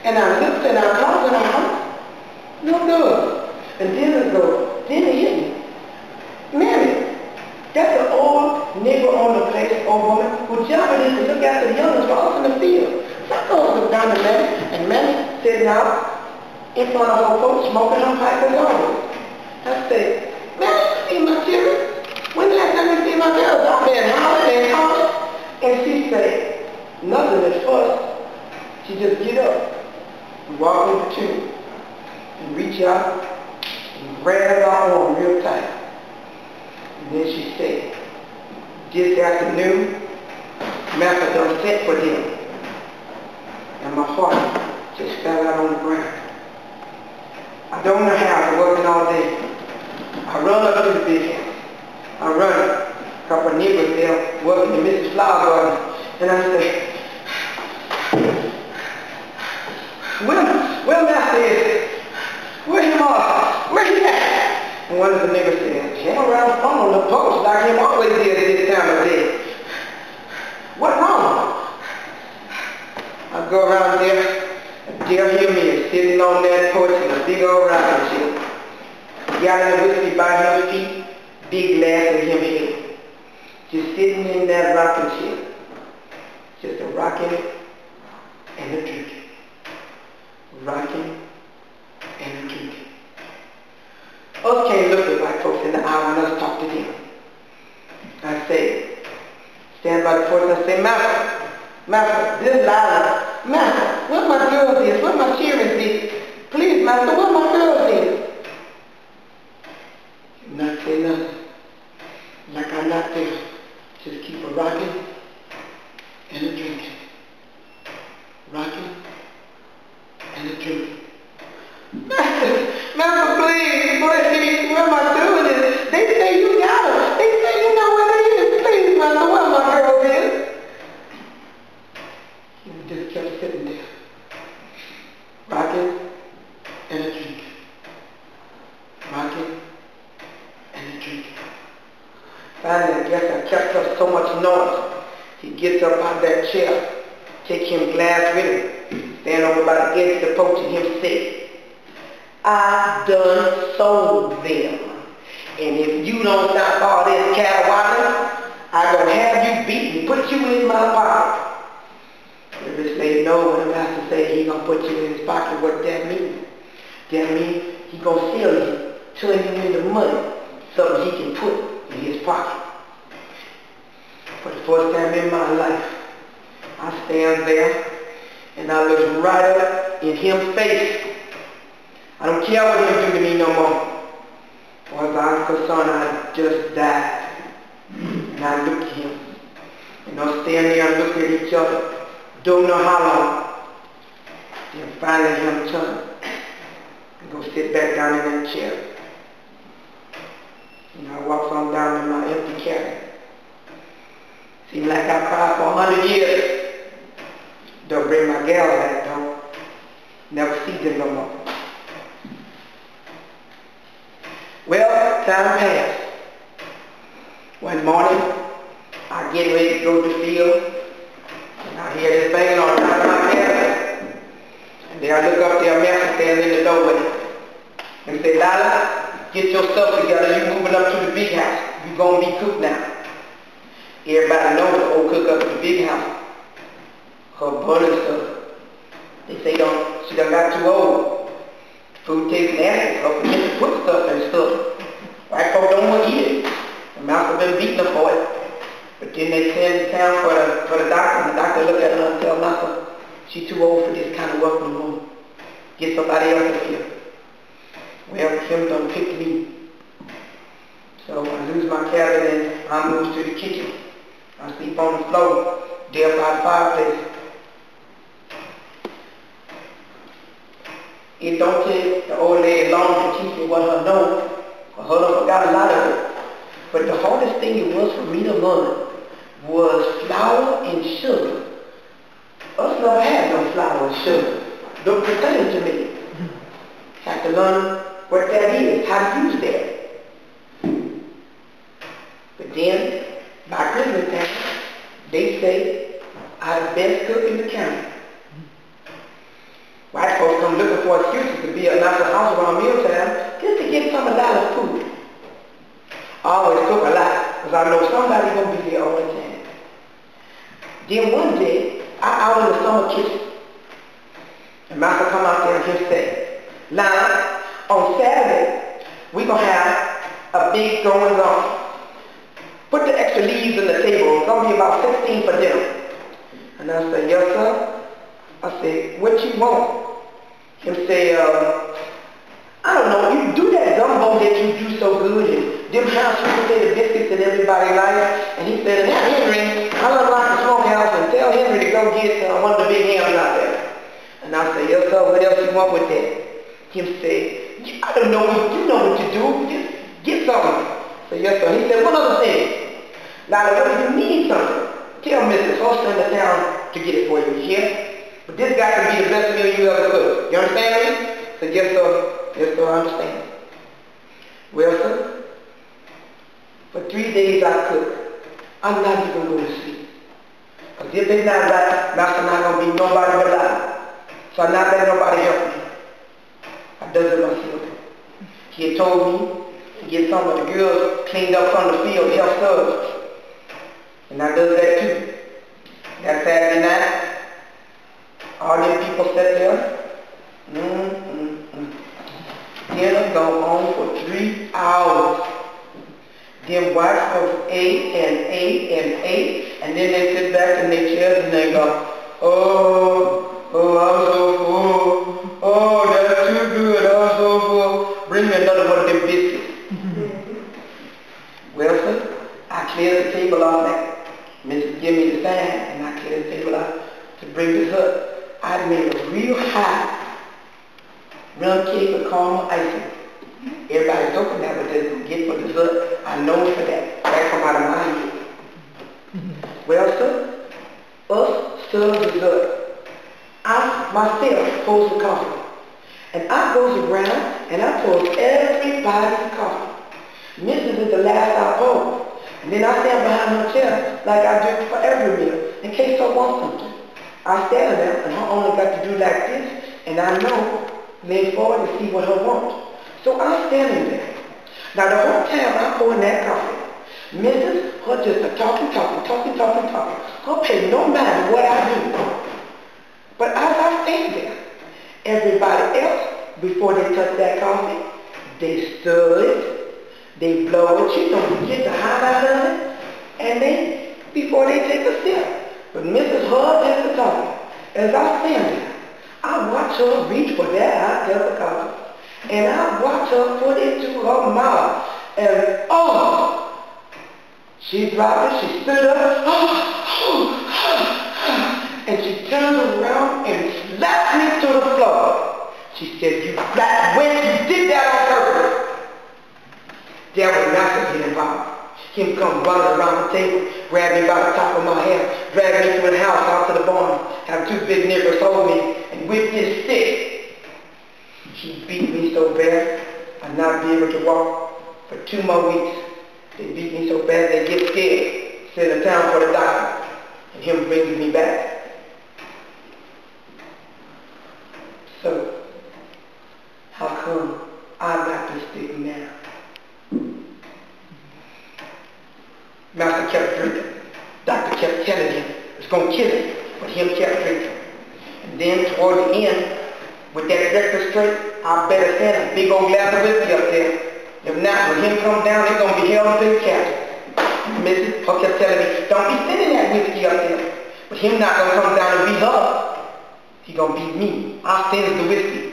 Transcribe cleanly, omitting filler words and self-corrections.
And I looked in our closet in our house, no good. And then it hit me. Mammy, that's an old nigger on the place, old woman, who job it is to look after the youngers for us in the field. So I go look down to Mammy, and Mammy sitting out in front of her folks smoking her pipe as always. I said, Mammy, you see my children? When the last time you see my girls? I've been hollering and hollering. And she said, nothing at first. She just get up and walk in the tube and reach out and grab our arm real tight. And then she said, this afternoon, Master done set for them. And my heart just fell out on the ground. I don't know how, I was working all day. I run up to the big house. I run. A couple of neighbors there working in Mrs. Flower Garden. And I say, where Master is? Where him are? Where he at? And one of the neighbors said, him around on the post like him always did at this time of day. What wrong? I go around there, and there hear me sitting on that porch in a big old rocking chair. Got in the whiskey by his feet, big glass in him head. Just sitting in that rocking chair. Just a rocking and a drinking. Rocking and a drinking. Us can't look at white folks in the eye when us talk to them. I say, stand by the porch and say, Master, this Lila. Master, where my girls is? Where my cheerings is? Please, Master, where my girls is? You not say nothing. Like I'm not there. Just keep a rocking and a drinking. Rocking and a drinking. Master, please, where am I doing this? They say you got her. They say you know where they is. Please, Master, where my girl is? And we just kept sitting there. Rocking and a drinking. Rocking and a drinking. Finally, I guess I kept up so much noise. He gets up out of that chair, take him glass with him, stand over by the edge of the porch and him say, I done sold them. And if you don't stop all this caterwauling, I'm going to have you beat and put you in my pocket. The rich lady know when the master say he going to put you in his pocket, what that means. That means he going to sell you, turn you into money, something he can put in his pocket. For the first time in my life, I stand there and I look right up in his face. I don't care what he'll do to me no more. As far as I'm concerned, I just died. And I look at him. And I stand there and look at each other. Don't know how long. Then finally him turn and go sit back down in that chair. And I walk on down in my empty cabin. Seems like I cried for 100 years. Don't bring my gal back though. Never see them no more. Well, time passed. One morning, I get ready to go to the field, and I hear this banging on top of my cabin. And then I look up there, Master standing in the doorway, and say, Lila, get your stuff together. You moving up to the big house. You gonna be cooked now. Everybody knows the old cook up at the big house. Her butter stuff. They say she done got too old. Food tastes nasty. Her forget to put stuff and stuff. White folk don't want to eat it. The master been beating her for it. But then they send to town for the doctor, and the doctor look at her and tell Master, she's too old for this kind of work no more. Get somebody else in here. Well, him done picked me. So I lose my cabin and I move to the kitchen. I sleep on the floor, there by the fireplace. It don't take the old lady long to teach me what her know. Her done forgot a lot of it. But the hardest thing it was for me to learn was flour and sugar. Us never had no flour and sugar. Don't pertain to me. Have to learn what that is, how to use that. But then, by Christmas time, they say I'm the best cook in the county. Then one day, I out in the summer kitchen. And Master come out there and he'll say, Lila, on Saturday, we gonna have a big going on. Put the extra leaves in the table. It's gonna be about 16 for dinner. And I say, yes, sir. I say, what you want? Him say, I don't know, you do that gumbo that you do so good, and them house sweet potato biscuits that everybody likes. And he said, now Henry, I'll unlock the smokehouse and tell Henry to go get one of the big hams out there. And I say, yes, sir, what else you want with that? Him say, I don't know, you know what you do, just get something. So yes, sir. He said, one other thing. Now, if you need something, tell Mrs. Hustle in the town to get it for you, you hear? But this guy can be the best meal you ever could. You understand me? So yes, sir. Yes, sir, I understand. Well, sir, for 3 days I cook. I'm not even going to sleep. Because if they not right, Master not going to be nobody but alive. So I'm not letting nobody help me. I does it myself. He had told me to get some of the girls cleaned up from the field, help serve. And I does that too. That Saturday night, all them people sat there. Dinner go on for 3 hours. Them white folks ate and ate and ate, and then they sit back in their chairs and they go, oh, I'm so full. Oh, that's too good. I'm so full. Bring me another one of them biscuits. Well, sir, I cleared the table off that. Mrs. give me the sign, and I cleared the table off to bring this up. I made a real high rum cake with caramel icing. Everybody's hoping that was just get for dessert. I know for that. That come out of my head. Well, sir, us serve dessert. I myself pours the coffee. And I goes around and I pours everybody's coffee. Mrs. is the last I pour. And then I stand behind her chair like I do for every meal in case I want something. I stand there and her only got to do like this, and I know lean forward and see what her wants. So I'm standing there. Now the whole time I'm pouring that coffee, Mrs. her just talking. Her pay no mind to what I do. But as I stand there, everybody else, before they touch that coffee, they stood, they blow it, you know, get the hot out of it, and they, before they take a sip. But Mrs. Hud has the coffee. As I stand there, I watch her reach for that hot cup of coffee. And I watch her put it to her mouth. And oh! She dropped it, she stood up, and she turned around and slapped me to the floor. She said, you black wench, you did that on purpose. There was Master get involved. Him come running around the table, grab me by the top of my hair, drag me through the house out to the barn, have 2 big niggers hold me, and with his stick, he beat me so bad I'd not be able to walk for 2 more weeks. They beat me so bad they get scared, send a town for the doctor, and him brings me back. So, how come I got this stick now? Master kept drinking. Doctor kept telling him it's going to kill him, but him kept drinking. And then toward the end, with that breakfast tray, I better send a big old glass of whiskey up there. If not, when him come down, they're going to be held up in the cabin. Mrs. Huck kept telling me, don't be sending that whiskey up there. But him not going to come down and beat her. He going to beat me. I'll send the whiskey.